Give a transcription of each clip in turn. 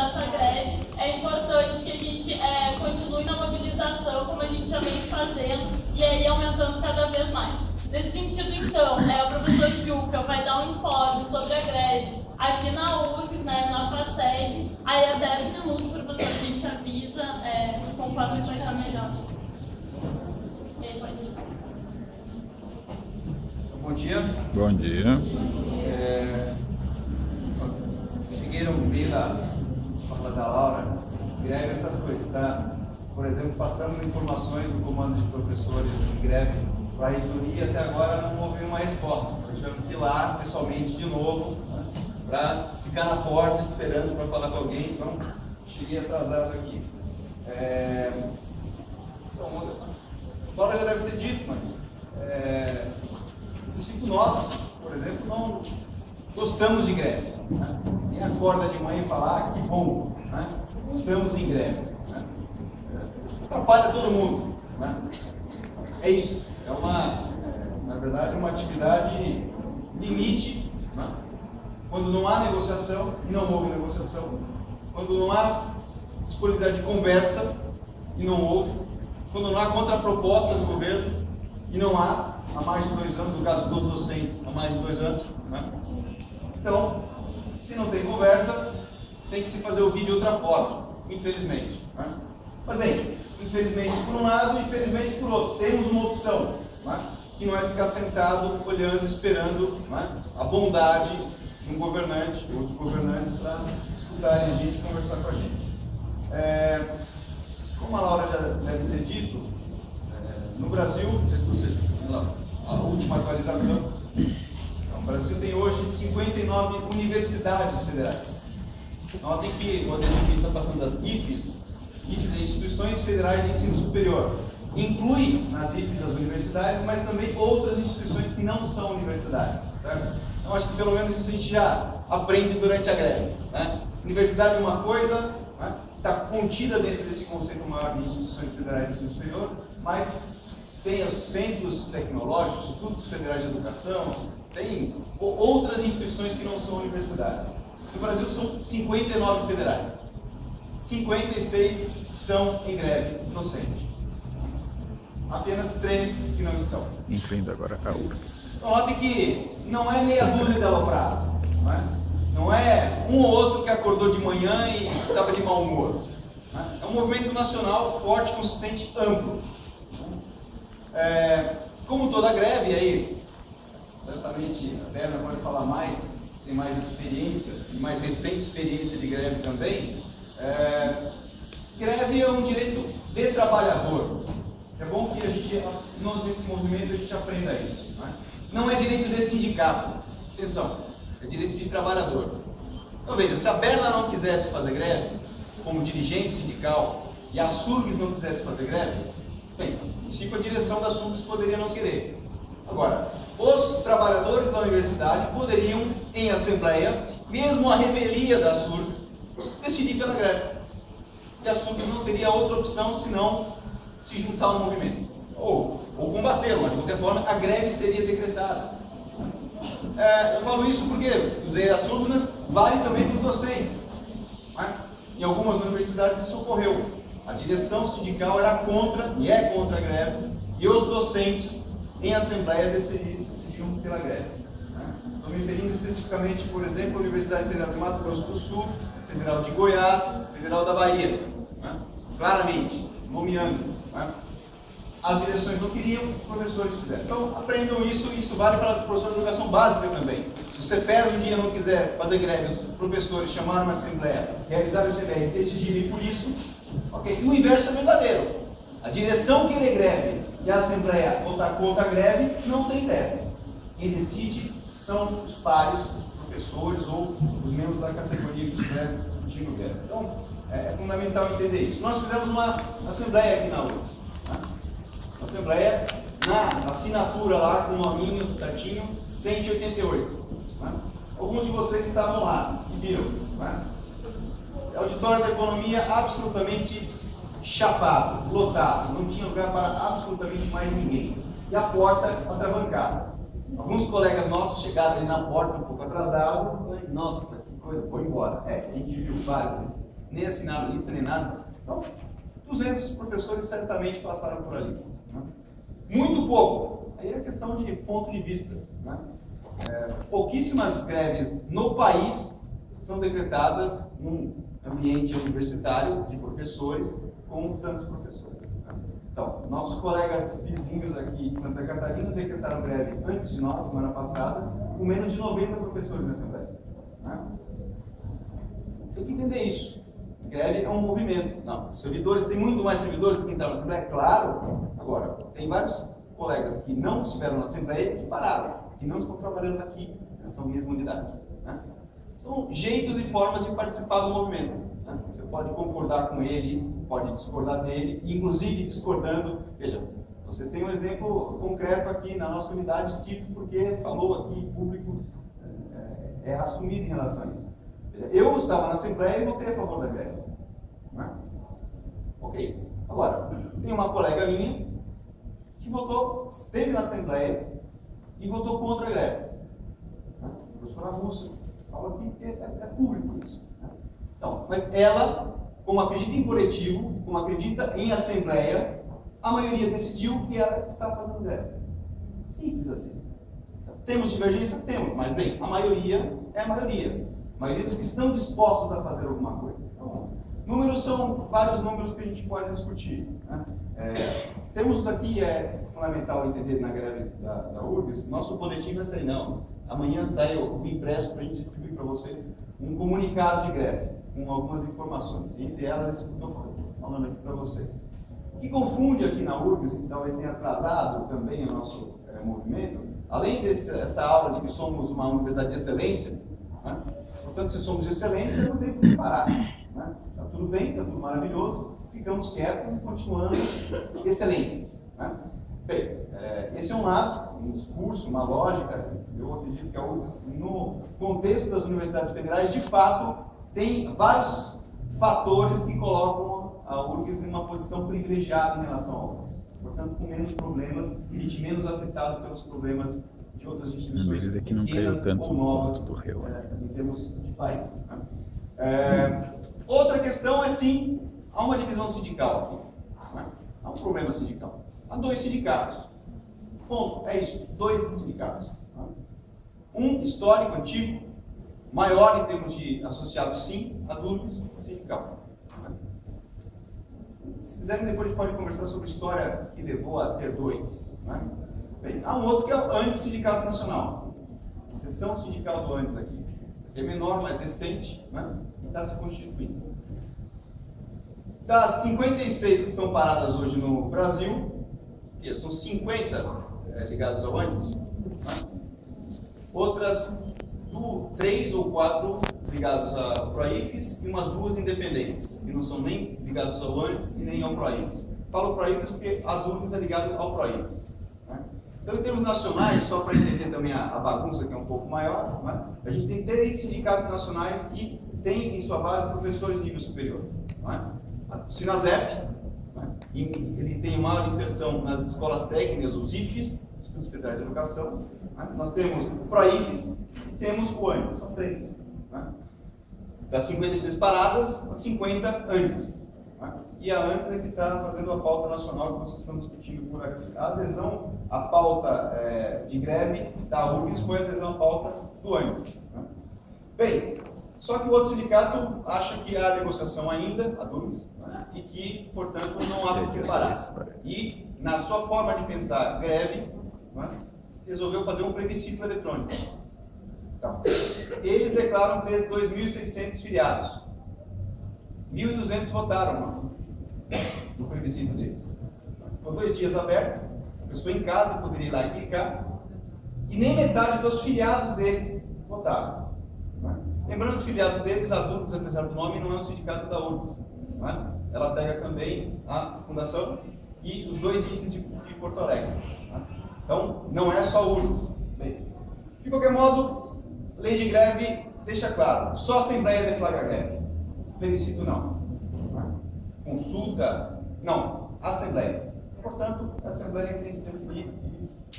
essa greve, é importante que a gente continue na mobilização, como a gente já vem fazendo, e aí aumentando cada vez mais. Nesse sentido, então, o professor Juca vai dar um informe sobre a greve aqui na URGS, né, na FACED, aí a 10 minutos, professor, a gente avisa, conforme vai achar melhor. E aí, pode ir. Bom dia. Bom dia. Cheguei a ver a fala da Laura, greve, essas coisas, tá? Por exemplo, passamos informações do comando de professores em greve para a reitoria, até agora não houve uma resposta. Nós tivemos que ir lá pessoalmente de novo, né, para ficar na porta esperando para falar com alguém, então cheguei atrasado aqui. Então, a Laura já deve ter dito, mas nós, por exemplo, não gostamos de greve. Né? Quem acorda de manhã e fala, que bom, né? Estamos em greve. Né? Atrapalha todo mundo. Né? É isso. É na verdade, uma atividade limite. Né? Quando não há negociação, e não houve negociação. Quando não há disponibilidade de conversa, e não houve. Quando não há contraproposta do governo, e não há mais de 2 anos, no caso dos docentes, há mais de 2 anos. Né? Então, se não tem conversa, tem que se fazer o vídeo de outra forma, infelizmente. Né? Mas bem, infelizmente por um lado, infelizmente por outro. Temos uma opção, né? Que não é ficar sentado, olhando, esperando, né, a bondade de um governante, ou de governantes, para escutarem a gente e conversar com a gente. Como a Laura já deve ter dito, no Brasil, a última atualização, o Brasil tem hoje 59 universidades federais. Notem que o adesivo está passando das IFES, Instituições Federais de Ensino Superior. Inclui nas IFES as universidades, mas também outras instituições que não são universidades. Certo? Então, acho que pelo menos isso a gente já aprende durante a greve. Né? Universidade é uma coisa, né, está contida dentro desse conceito maior de instituições federais de ensino superior, mas tem os centros tecnológicos, institutos federais de educação, tem outras instituições que não são universidades. No Brasil são 59 federais. 56 estão em greve docente. Apenas 3 que não estão. Incluindo agora a URGS. Então, notem que não é meia dúzia de aloprado. Não é um ou outro que acordou de manhã e estava de mau humor. Né? É um movimento nacional forte, consistente, amplo. Como toda greve, aí certamente a Berna pode falar mais, tem mais experiência, e mais recente experiência de greve também. Greve é um direito de trabalhador. É bom que a gente, nesse movimento, a gente aprenda isso. Né? Não é direito de sindicato. Atenção, é direito de trabalhador. Então veja, se a Berna não quisesse fazer greve, como dirigente sindical, e a SURGS não quisesse fazer greve, bem, tipo a direção da SURGS poderia não querer. Agora, os trabalhadores da universidade poderiam, em assembleia, mesmo a revelia da SURGS, decidir pela greve. E a SURGS não teria outra opção senão se juntar ao movimento. Ou combater, mas de qualquer forma a greve seria decretada. Eu falo isso porque usei a SURGS, mas vale também para os docentes. Né? Em algumas universidades isso ocorreu. A direção sindical era contra, e é contra a greve, e os docentes, em assembleia, decidiram pela greve. Estou me referindo especificamente, por exemplo, a Universidade Federal de Mato Grosso do Sul, Federal de Goiás, Federal da Bahia. Claramente, nomeando. As direções não queriam, os professores fizeram. Então, aprendam isso, e isso vale para o professor de educação básica também. Se o CEPER um dia não quiser fazer greve, os professores chamaram uma assembleia, realizaram a assembleia e decidirem por isso, ok? E o inverso é verdadeiro. A direção querer greve e a assembleia votar contra a greve, não tem greve. Quem decide são os pares, os professores ou os membros da categoria que estiver discutindo greve. Então, é fundamental entender isso. Nós fizemos uma assembleia aqui na URGS. Uma assembleia na assinatura lá, com o nominho certinho, 188. Alguns de vocês estavam lá e viram. O auditório da economia absolutamente chapado, lotado, não tinha lugar para absolutamente mais ninguém. E a porta atravancada. Alguns colegas nossos chegaram ali na porta um pouco atrasados, nossa, que coisa, foi embora. A gente viu vários. nem assinaram lista, nem nada. Então, 200 professores certamente passaram por ali. Né? Muito pouco. Aí é questão de ponto de vista. Né? Pouquíssimas greves no país são decretadas num ambiente universitário de professores com tantos professores. Né? Então, nossos colegas vizinhos aqui de Santa Catarina decretaram greve antes de nós, semana passada, com menos de 90 professores na Assembleia. Né? Tem que entender isso. Greve é um movimento. Não, servidores, tem muito mais servidores que estavam na Assembleia? Claro. Agora, tem vários colegas que não estiveram na Assembleia que pararam, que não estão trabalhando aqui, nessa mesma unidade. Né? São jeitos e formas de participar do movimento. Né? Você pode concordar com ele, pode discordar dele, inclusive discordando. Veja, vocês têm um exemplo concreto aqui na nossa unidade, cito porque falou aqui em público, é assumido em relação a isso. Veja, eu estava na Assembleia e votei a favor da greve. Né? Ok. Agora, tem uma colega minha que votou, esteve na Assembleia e votou contra a greve. Né? A professora Rússia fala aqui que é público isso. Né? Então, mas ela, como acredita em coletivo, como acredita em Assembleia, a maioria decidiu que ela está fazendo greve. Simples assim. Temos divergência? Temos, mas bem, a maioria é a maioria. A maioria dos que estão dispostos a fazer alguma coisa. Então, números são vários números que a gente pode discutir. Né? Temos aqui, é fundamental entender na greve da URGS, nosso boletim vai sair, não. Amanhã sai o impresso para a gente distribuir para vocês um comunicado de greve, com algumas informações. Entre elas, isso que eu estou falando aqui para vocês. O que confunde aqui na URGS, que talvez tenha atrasado também o nosso movimento, além dessa aula de que somos uma universidade de excelência, né? Portanto, se somos de excelência, não tem que parar. Né? Tá tudo bem, está tudo maravilhoso, ficamos quietos e continuamos excelentes. Né? Bem, esse é um lado, um discurso, uma lógica. Eu acredito que a URGS, no contexto das universidades federais, de fato, tem vários fatores que colocam a URGS em uma posição privilegiada em relação ao outro. Portanto, com menos problemas e de menos afetado pelos problemas de outras instituições dizer que não caiu tanto ou novas do Rio. em termos de país. Né? Outra questão é, sim, há uma divisão sindical aqui. Né? Há um problema sindical. Há 2 sindicatos. Ponto. É isso. 2 sindicatos. Né? Um histórico, antigo, maior em termos de associados, sim, a URGS sindical. Se quiserem, depois a gente pode conversar sobre a história que levou a ter 2. Né? Bem, há um outro que é o ANDES Sindicato Nacional. A seção sindical do ANDES aqui. É menor, mais recente, né? E está se constituindo. Das 56 que estão paradas hoje no Brasil, que são 50 ligados ao ANDES, né? Outras 3 ou 4 ligados ao PROIFES e umas 2 independentes, que não são nem ligados ao ANDES e nem ao PROIFES. Falo PROIFES porque a URGS é ligada ao PROIFES. Né? Então, em termos nacionais, só para entender também a bagunça que é um pouco maior, né? A gente tem 3 sindicatos nacionais que têm em sua base professores de nível superior. Né? O SINASEP, né? Ele tem maior inserção nas escolas técnicas, os IFES, Institutos Federais de Educação. Né? Nós temos o PROIFES e temos o ANDES, são 3. Né? Das 56 paradas, as 50 ANDES. Né? E a ANDES é que está fazendo a pauta nacional que vocês estão discutindo por aqui. A adesão à pauta de greve da URGS foi a adesão à pauta do ANDES. Né? Bem, só que o outro sindicato acha que há negociação ainda, a URGS, né? E que, portanto, não há por que parar. E, na sua forma de pensar greve, né? Resolveu fazer um plebiscito eletrônico. Então, eles declaram ter 2.600 filiados. 1.200 votaram no plebiscito deles. Ficou 2 dias aberto, a pessoa em casa poderia ir lá e clicar, e nem metade dos filiados deles votaram. Lembrando que os filiados deles, a URGS, apesar do nome, não é um sindicato da URGS. Ela pega também a fundação e os 2 IFES de Porto Alegre. Então, não é só a URGS. Bem, de qualquer modo, lei de greve deixa claro, só a Assembleia deflagra greve. Plebiscito não. Consulta, não. Assembleia. Portanto, a Assembleia tem que definir.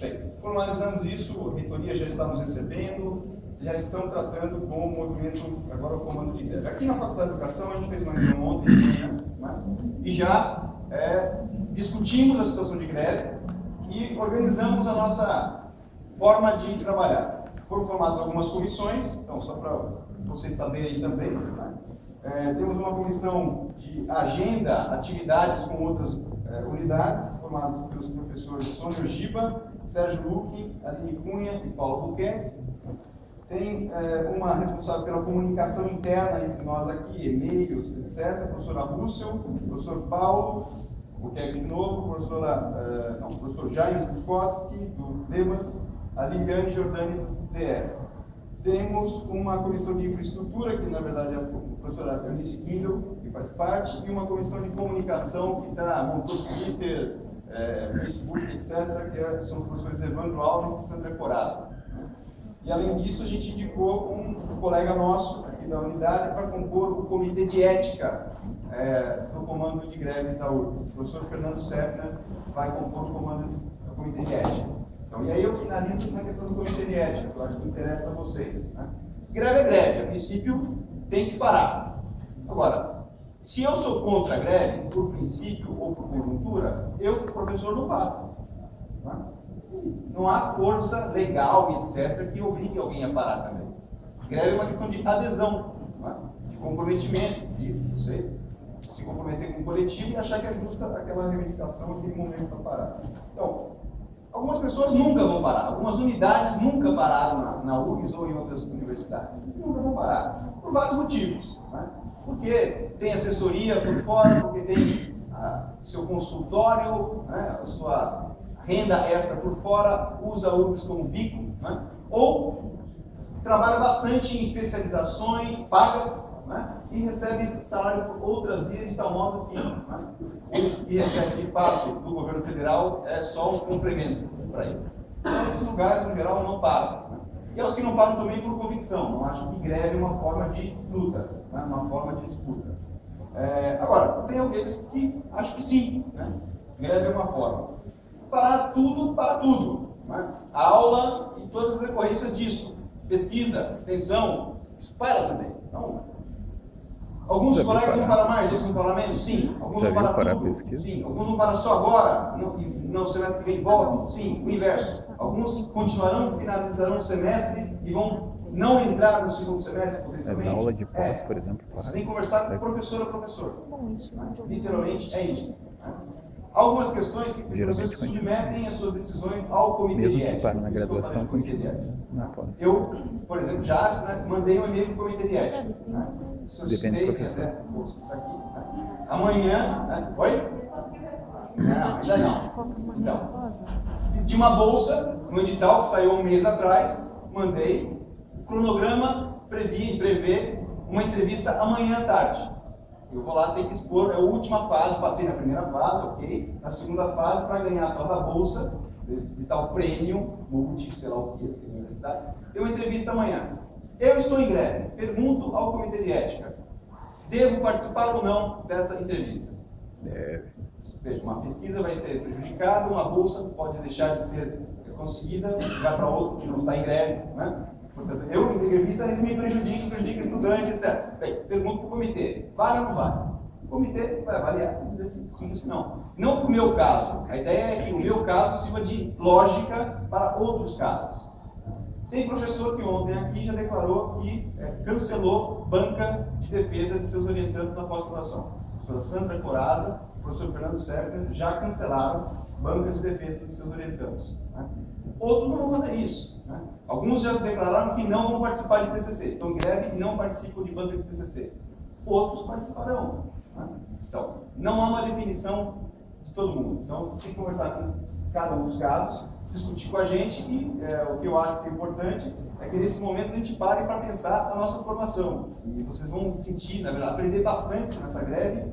Bem, formalizamos isso, a reitoria já está nos recebendo, já estão tratando com o movimento, agora o comando de greve. Aqui na Faculdade de Educação, a gente fez uma reunião ontem de manhã, né? E já discutimos a situação de greve e organizamos a nossa forma de trabalhar. Foram formadas algumas comissões, então só para vocês saberem também, né? Temos uma comissão de agenda, atividades com outras unidades, formadas pelos professores Sônia Ogiba, Sérgio Luque, Aline Cunha e Paulo Buquet. Tem uma responsável pela comunicação interna entre nós aqui, e-mails, etc., a professora Russell, o professor Paulo, o que é de novo, o professor Jaime Stikoski, do DEMAS, a Liliane Giordani, do DR. Temos uma comissão de infraestrutura, que na verdade é a professora Eunice Kindle, que faz parte, e uma comissão de comunicação, que montou Twitter, Facebook, etc., que são os professores Evandro Alves e Sandra Corazza. E além disso, a gente indicou um colega nosso aqui da unidade para compor o comitê de ética do comando de greve da URGS. O professor Fernando Serna vai compor o comando do comitê de ética. Então, e aí eu finalizo na questão do comitê de ética, que eu acho que interessa a vocês. Né? Greve é greve, a princípio tem que parar. Agora, se eu sou contra a greve, por princípio ou por conjuntura, eu, professor, não paro. Né? Não há força legal, etc., que obrigue alguém a parar também. Greve é uma questão de adesão, né? De comprometimento, de você se comprometer com o coletivo e achar que é justa aquela reivindicação, aquele momento para parar. Então, algumas pessoas nunca vão parar, algumas unidades nunca pararam na URGS ou em outras universidades. Nunca vão parar, por vários motivos. Né? Porque tem assessoria por fora, porque tem seu consultório, né? A sua renda extra por fora, usa a URGS como bico, né? Ou trabalha bastante em especializações pagas, né? E recebe salário por outras vias, de tal modo que, né, o que recebe de fato do governo federal é só um complemento para eles. Então, esses lugares, no geral, não param. Né? E aos que não param também por convicção, não acham que greve é uma forma de luta, né? Uma forma de disputa. Agora, tem aqueles que acham que sim, né? Greve é uma forma. Parar tudo, para tudo. Né? A aula e todas as decorrências disso. Pesquisa, extensão, isso para também. Então, alguns colegas vão parar mais, outros vão parar menos? Sim. Alguns vão parar tudo? Sim. Alguns vão parar só agora, no semestre que vem voltam? Sim. O inverso. Alguns continuarão, finalizarão o semestre e vão não entrar no segundo semestre, potencialmente. Mas aula de pós, por exemplo. Você tem que conversar com professor a professor. Literalmente é isso. Algumas questões que os professores submetem as suas decisões ao comitê de ética. Na graduação, eu, por exemplo, já mandei um e-mail para o comitê de ética. Né? Depende do professor. Está aqui, né? Amanhã, né? Oi? Não, ainda não. Então, pedi uma bolsa no edital que saiu um mês atrás, mandei. O cronograma prevê uma entrevista amanhã à tarde. Eu vou lá ter que expor, é a última fase, passei na primeira fase, ok? Na segunda fase, para ganhar a tal da bolsa, de tal prêmio, multi, sei lá o que, da universidade, tem uma entrevista amanhã. Eu estou em greve, pergunto ao comitê de ética, devo participar ou não dessa entrevista? Deve. Veja, uma pesquisa vai ser prejudicada, uma bolsa pode deixar de ser conseguida, vai para outro que não está em greve, né? Portanto, eu, em entrevista, eles me prejudica estudante, etc. Bem, pergunto para o comitê, vale ou não vale? O comitê vai avaliar, dizer sim ou se não. Não para o meu caso. A ideia é que o meu caso sirva de lógica para outros casos. Tem professor que ontem aqui já declarou que cancelou banca de defesa de seus orientandos na pós-graduação. A professora Sandra Corazza, o professor Fernando Serna já cancelaram banca de defesa de seus orientandos. Né? Outros não vão fazer isso. Né? Alguns já declararam que não vão participar de TCC, estão em greve e não participam de banca de TCC. Outros participarão. Né? Então, não há uma definição de todo mundo. Então, você tem que conversar com cada um dos casos, discutir com a gente e o que eu acho que é importante é que nesse momento a gente pare para pensar a nossa formação. E vocês vão sentir, na verdade, aprender bastante nessa greve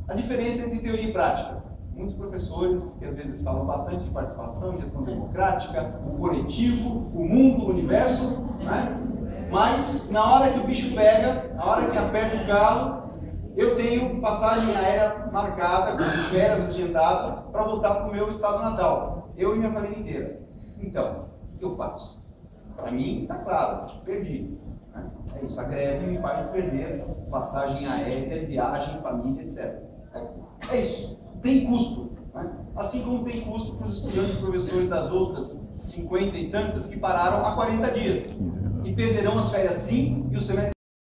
a diferença entre teoria e prática. Muitos professores que às vezes falam bastante de participação, gestão democrática, o coletivo, o mundo, o universo, né? Mas na hora que o bicho pega, na hora que aperta o calo, eu tenho passagem aérea marcada, com férias agendadas, para voltar para o meu estado natal. Eu e minha família inteira. Então, o que eu faço? Para mim, está claro, perdi. Né? É isso, a greve me faz perder passagem aérea, viagem, família, etc. É isso, tem custo. Né? Assim como tem custo para os estudantes e professores das outras 50 e tantas que pararam há 40 dias. E perderão as férias sim, e o semestre